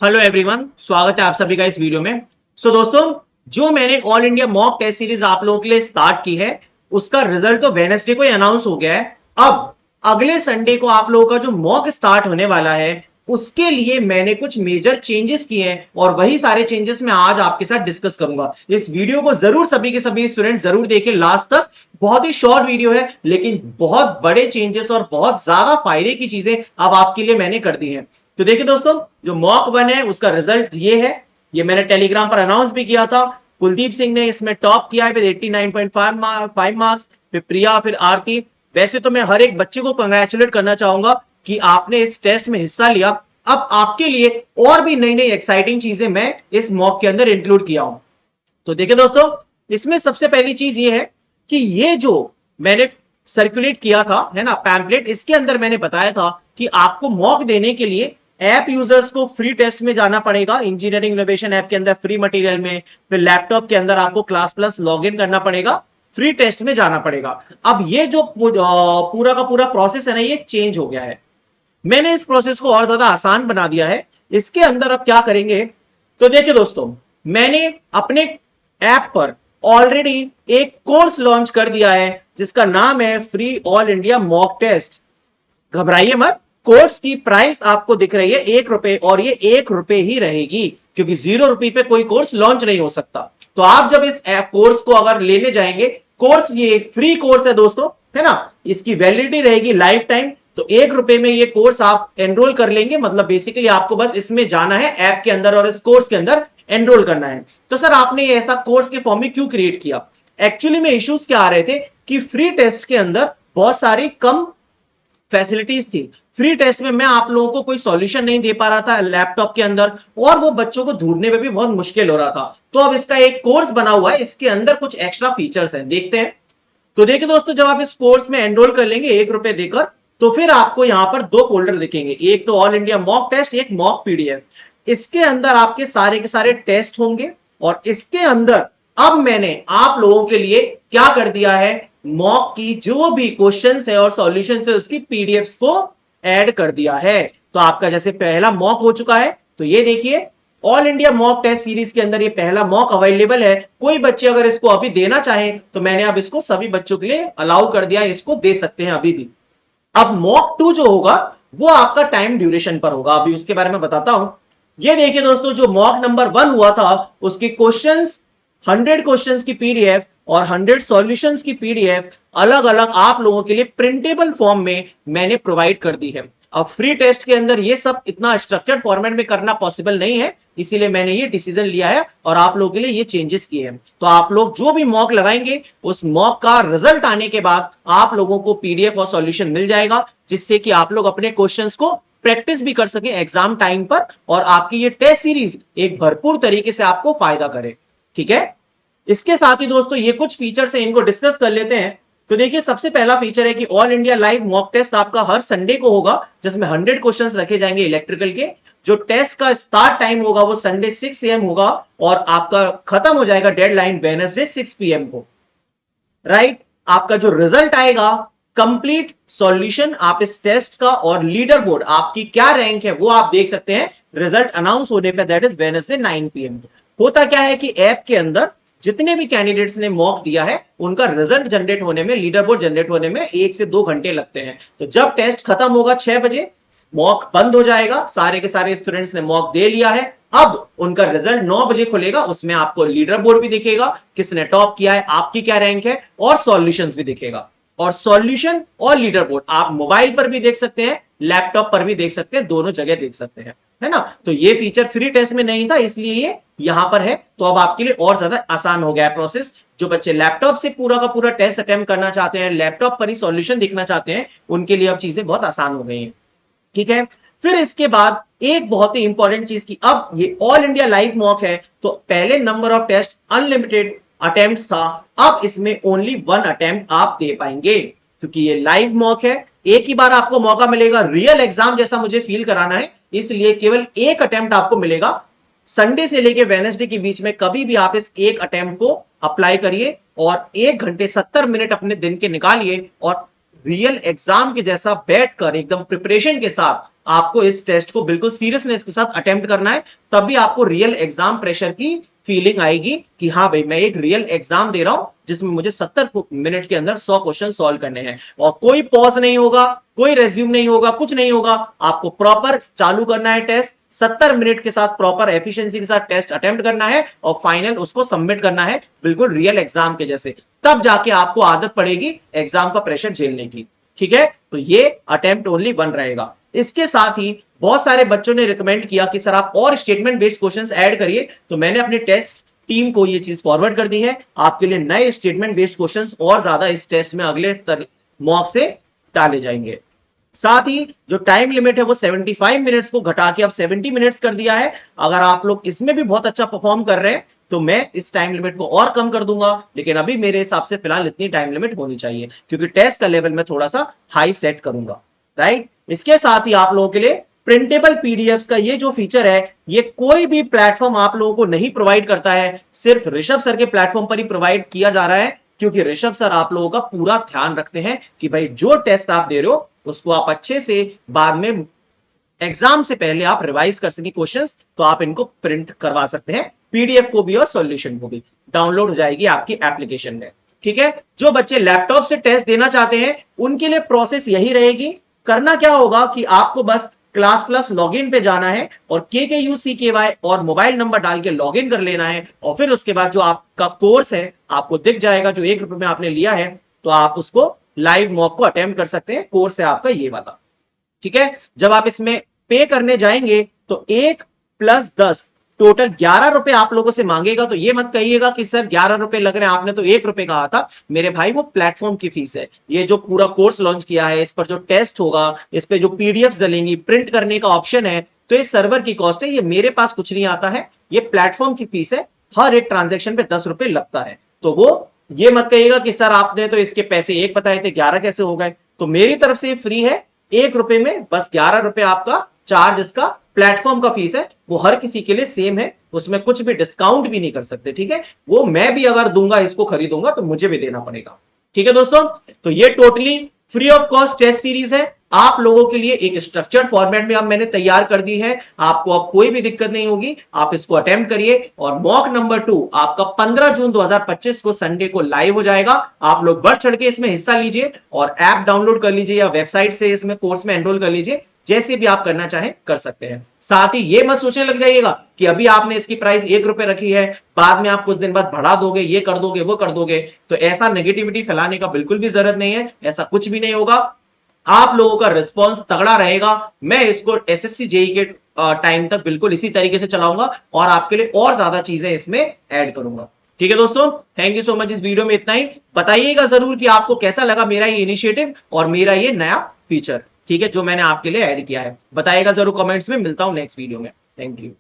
Hello everyone, स्वागत है आप सभी का इस वीडियो में। दोस्तों, जो मैंने all India mock test series आप लोगों के लिए स्टार्ट की है, उसका रिजल्ट तो वेडनेसडे को ही अनाउंस हो गया है। अब अगले संडे को आप लोगों का जो मॉक स्टार्ट होने वाला है, उसके लिए मैंने कुछ मेजर चेंजेस किए हैं और वही सारे चेंजेस मैं आज आपके साथ डिस्कस करूंगा। इस वीडियो को जरूर सभी के सभी स्टूडेंट जरूर देखें लास्ट तक। बहुत ही शॉर्ट वीडियो है, लेकिन बहुत बड़े चेंजेस और बहुत ज्यादा फायदे की चीजें अब आपके लिए मैंने कर दी हैं। तो देखिए दोस्तों, जो मॉक वन है उसका रिजल्ट ये है। ये मैंने टेलीग्राम पर अनाउंस भी किया था। कुलदीप सिंह ने इसमें टॉप किया है विद 89.5 मार्क्स, फिर प्रिया, फिर आरती। वैसे तो मैं हर एक बच्चे को कंग्रेचुलेट करना चाहूंगा कि आपने इस टेस्ट में हिस्सा लिया। अब आपके लिए और भी नई नई एक्साइटिंग चीजें मैं इस मॉक के अंदर इंक्लूड किया हूं। तो देखिए दोस्तों, इसमें सबसे पहली चीज ये है कि ये जो मैंने सर्कुलेट किया था, है ना, पैम्पलेट, इसके अंदर मैंने बताया था कि आपको मॉक देने के लिए ऐप यूजर्स को फ्री टेस्ट में जाना पड़ेगा। इंजीनियरिंग इनोवेशन ऐप के अंदर फ्री मटेरियल में, फिर लैपटॉप के अंदर आपको क्लास प्लस लॉग इन करना पड़ेगा, फ्री टेस्ट में जाना पड़ेगा। अब ये जो पूरा का पूरा प्रोसेस है ना, ये चेंज हो गया है। मैंने इस प्रोसेस को और ज्यादा आसान बना दिया है। इसके अंदर अब क्या करेंगे, तो देखिए दोस्तों, मैंने अपने ऐप पर ऑलरेडी एक कोर्स लॉन्च कर दिया है जिसका नाम है free all India mock test. घबराइए मत, कोर्स की प्राइस आपको दिख रही है ₹1 और ये ₹1 ही रहेगी, क्योंकि ₹0 पे कोई कोर्स लॉन्च नहीं हो सकता। तो आप जब इस कोर्स को अगर लेने जाएंगे, कोर्स ये फ्री कोर्स है दोस्तों, है ना, इसकी वैलिडिटी रहेगी लाइफ टाइम। तो ₹1 में ये कोर्स आप एनरोल कर लेंगे, मतलब बेसिकली आपको बस इसमें जाना है ऐप के अंदर और इस कोर्स के अंदर एनरोल करना है। तो सर, आपने ऐसा कोर्स के फॉर्म में क्यों क्रिएट किया? एक्चुअली में इश्यूज क्या आ रहे थे कि फ्री टेस्ट के अंदर बहुत सारी कम फैसिलिटीज थी। फ्री टेस्ट में मैं आप लोगों को कोई सॉल्यूशन नहीं दे पा रहा था लैपटॉप के अंदर, और वो बच्चों को ढूंढने में भी बहुत मुश्किल हो रहा था। तो अब इसका एक कोर्स बना हुआ है, इसके अंदर कुछ एक्स्ट्रा फीचर्स हैं, देखते हैं। तो देखिए दोस्तों, जब आप इस कोर्स में एनरोल कर लेंगे ₹1 देकर, तो फिर आपको यहां पर दो फोल्डर दिखेंगे, एक तो ऑल इंडिया मॉक टेस्ट, एक मॉक पीडीएफ। इसके अंदर आपके सारे के सारे टेस्ट होंगे और इसके अंदर अब मैंने आप लोगों के लिए क्या कर दिया है, मॉक की जो भी क्वेश्चंस है और सॉल्यूशंस है उसकी पीडीएफ्स को ऐड कर दिया है। तो आपका जैसे पहला मॉक हो चुका है, तो ये देखिए all India mock test series के अंदर ये पहला मॉक अवेलेबल है। कोई बच्चे अगर इसको अभी देना चाहे तो मैंने अब इसको सभी बच्चों के लिए अलाउ कर दिया है, इसको दे सकते हैं अभी भी। अब मॉक 2 जो होगा वो आपका टाइम ड्यूरेशन पर होगा, अभी उसके बारे में बताता हूं। ये देखिए दोस्तों, जो मॉक नंबर 1 हुआ था उसके क्वेश्चंस, 100 क्वेश्चंस की पीडीएफ और 100 सॉल्यूशंस की पीडीएफ अलग अलग आप लोगों के लिए प्रिंटेबल फॉर्म में मैंने प्रोवाइड कर दी है। अब फ्री टेस्ट के अंदर ये सब इतना स्ट्रक्चर्ड फॉर्मेट में करना पॉसिबल नहीं है, इसीलिए मैंने ये डिसीजन लिया है और आप लोगों के लिए ये चेंजेस किए हैं। तो आप लोग जो भी मॉक लगाएंगे, उस मॉक का रिजल्ट आने के बाद आप लोगों को पीडीएफ और सॉल्यूशन मिल जाएगा, जिससे कि आप लोग अपने क्वेश्चंस को प्रैक्टिस भी कर सके एग्जाम टाइम पर, और आपकी ये टेस्ट सीरीज एक भरपूर तरीके से आपको फायदा करे। ठीक है, इसके साथ ही दोस्तों ये कुछ फीचर्स हैं, इनको डिस्कस कर लेते हैं। तो देखिए, सबसे पहला फीचर है कि all India live mock test आपका हर संडे को होगा, जिसमें 100 क्वेश्चंस रखे जाएंगे इलेक्ट्रिकल के। जो टेस्ट का स्टार्ट टाइम होगा वो संडे 6 AM होगा और आपका खत्म हो जाएगा डेडलाइन वेडनेसडे 6 PM को। राइट, आपका जो रिजल्ट आएगा, कंप्लीट सॉल्यूशन आप इस टेस्ट का और लीडर बोर्ड आपकी क्या रैंक है वो आप देख सकते हैं रिजल्ट अनाउंस होने पे, दैट इज वेडनेसडे 9 PM। होता क्या है कि ऐप के अंदर जितने भी कैंडिडेट्स ने मॉक दिया है उनका रिजल्ट जनरेट होने में, लीडर बोर्ड जनरेट होने में 1 से 2 घंटे लगते हैं। तो जब टेस्ट खत्म होगा 6 बजे, मॉक बंद हो जाएगा, सारे के सारे स्टूडेंट्स ने मॉक दे लिया है। अब उनका रिजल्ट 9 बजे खुलेगा, उसमें आपको लीडर बोर्ड भी दिखेगा, किसने टॉप किया है, आपकी क्या रैंक है, और सॉल्यूशंस भी दिखेगा। और सॉल्यूशन और लीडर बोर्ड आप मोबाइल पर भी देख सकते हैं, लैपटॉप पर भी देख सकते हैं, दोनों जगह देख सकते हैं, है ना। तो ये फीचर फ्री टेस्ट में नहीं था, इसलिए ये यहां पर है। तो अब आपके लिए और ज्यादा आसान हो गया है प्रोसेस। जो बच्चे लैपटॉप से पूरा का पूरा टेस्ट अटेम्प्ट करना चाहते हैं, लैपटॉप पर ही सॉल्यूशन देखना चाहते हैं, उनके लिए अब चीजें बहुत आसान हो गई हैं। ठीक है, फिर इसके बाद एक बहुत ही इंपॉर्टेंट चीज की, अब ये ऑल इंडिया लाइव मॉक है, तो पहले number of test unlimited attempts था, अब इसमें ओनली 1 अटेम्प्ट आप दे पाएंगे, क्योंकि ये लाइव मॉक है। एक ही बार आपको मौका मिलेगा, रियल एग्जाम जैसा मुझे फील कराना है, इसलिए केवल 1 अटेम्प्ट आपको मिलेगा। संडे से लेके वेडनेसडे के बीच में कभी भी आप इस 1 अटेम्प्ट को अप्लाई करिए और 1 घंटे 70 मिनट अपने दिन के निकालिए और रियल एग्जाम के जैसा बैठकर एकदम प्रिपरेशन के साथ आपको इस टेस्ट को बिल्कुल सीरियसनेस के साथ अटेम्प्ट करना है, तभी आपको रियल एग्जाम प्रेशर की फीलिंग आएगी कि हाँ भाई मैं एक रियल एग्जाम दे रहा हूं जिसमें मुझे 70 मिनट के अंदर 100 क्वेश्चन सॉल्व करने हैं। और कोई पॉज नहीं होगा, कोई रेज्यूम नहीं होगा, कुछ नहीं होगा, आपको प्रॉपर चालू करना है टेस्ट, 70 मिनट के साथ प्रॉपर एफिशिएंसी के साथ टेस्ट अटेम्प्ट करना है और फाइनल उसको सबमिट करना है बिल्कुल रियल एग्जाम के जैसे। तब जाके आपको आदत पड़ेगी एग्जाम का प्रेशर झेलने की। ठीक है, तो ये अटेम्प्ट ओनली 1 रहेगा। इसके साथ ही बहुत सारे बच्चों ने रिकमेंड किया कि सर आप और स्टेटमेंट बेस्ड क्वेश्चंस ऐड करिए, तो मैंने अपने टेस्ट टीम को ये चीज फॉरवर्ड कर दी है। आपके लिए नए स्टेटमेंट बेस्ड क्वेश्चंस और ज्यादा इस टेस्ट में अगले मॉक से डाले जाएंगे। साथ ही जो टाइम लिमिट है वो 75 मिनट्स को घटा के अब 70 मिनट्स कर दिया है। अगर आप लोग इसमें भी बहुत अच्छा परफॉर्म कर रहे हैं तो मैं इस टाइम लिमिट को और कम कर दूंगा, लेकिन अभी मेरे हिसाब से फिलहाल इतनी टाइम लिमिट होनी चाहिए क्योंकि टेस्ट का लेवल मैं थोड़ा सा हाई सेट करूंगा। राइट, इसके साथ ही आप लोगों के लिए प्रिंटेबल पीडीएफ्स का ये जो फीचर है ये कोई भी प्लेटफॉर्म आप लोगों को नहीं प्रोवाइड करता है, सिर्फ ऋषभ सर के प्लेटफॉर्म पर ही प्रोवाइड किया जा रहा है, क्योंकि ऋषभ सर आप लोगों का पूरा ध्यान रखते हैं कि भाई जो टेस्ट आप दे रहे हो उसको आप अच्छे से बाद में एग्जाम से पहले आप रिवाइज कर सके क्वेश्चंस, तो आप इनको प्रिंट करवा सकते हैं, पीडीएफ को भी और सॉल्यूशन को भी डाउनलोड हो जाएगी आपकी एप्लीकेशन में। ठीक है, जो बच्चे लैपटॉप से टेस्ट देना चाहते हैं उनके लिए प्रोसेस यही रहेगी। करना क्या होगा कि आपको बस क्लास प्लस लॉगिन पे जाना है और KKUCKY और मोबाइल नंबर डाल के लॉगिन कर लेना है, और फिर उसके बाद जो आपका कोर्स है आपको दिख जाएगा जो ₹1 में आपने लिया है, तो आप उसको लाइव मॉक को अटेम्प्ट कर सकते हैं। कोर्स है आपका ये वाला। ठीक है, जब आप इसमें पे करने जाएंगे तो 1 + 10 टोटल ₹11 आप लोगों से मांगेगा। तो ये मत कहिएगा कि सर ₹11 लग रहे हैं, आपने तो ₹1 कहा था। मेरे भाई वो प्लेटफॉर्म की फीस है। ये जो पूरा कोर्स लॉन्च किया है, इस पर जो टेस्ट होगा, इस पे जो पीडीएफ डलेंगी, प्रिंट करने का ऑप्शन है, तो ये सर्वर की कॉस्ट है। ये मेरे पास कुछ नहीं आता है, ये प्लेटफॉर्म की फीस है। हर एक ट्रांजेक्शन पे ₹10 लगता है। तो वो ये मत कहिएगा कि सर आपने तो इसके पैसे 1 बताए थे, 11 कैसे हो गए। तो मेरी तरफ से फ्री है, ₹1 में बस ₹11 आपका चार्ज, इसका प्लेटफॉर्म का फीस है। वो हर किसी के लिए सेम है, उसमें कुछ भी डिस्काउंट भी नहीं कर सकते। ठीक है, वो मैं भी अगर दूंगा, इसको खरीदूंगा तो मुझे भी देना पड़ेगा। ठीक है दोस्तों, तो ये totally free of cost test series है आप लोगों के लिए, एक स्ट्रक्चर्ड फॉर्मेट में अब मैंने तैयार कर दी है। आपको अब कोई भी दिक्कत नहीं होगी, आप इसको अटेम्प्ट करिए। और मॉक नंबर 2 आपका 15 जून 2025 को संडे को लाइव हो जाएगा। आप लोग बढ़ चढ़ के इसमें हिस्सा लीजिए और ऐप डाउनलोड कर लीजिए या वेबसाइट से इसमें कोर्स में एनरोल कर लीजिए, जैसे भी आप करना चाहें कर सकते हैं। साथ ही ये मत सोचने लग जाइएगा कि अभी आपने इसकी प्राइस ₹1 रखी है, बाद में आप कुछ दिन बाद बढ़ा दोगे, ये कर दोगे, वो कर दोगे। तो ऐसा नेगेटिविटी फैलाने का बिल्कुल भी जरूरत नहीं है, ऐसा कुछ भी नहीं होगा। आप लोगों का रिस्पॉन्स तगड़ा रहेगा। मैं इसको SSC JEE के टाइम तक बिल्कुल इसी तरीके से चलाऊंगा और आपके लिए और ज्यादा चीजें इसमें ऐड करूंगा। ठीक है दोस्तों, थैंक यू सो मच। इस वीडियो में इतना ही। बताइएगा जरूर कि आपको कैसा लगा मेरा ये इनिशिएटिव और मेरा ये नया फीचर, ठीक है, जो मैंने आपके लिए ऐड किया है। बताइएगा जरूर कमेंट्स में। मिलता हूं नेक्स्ट वीडियो में। Thank you.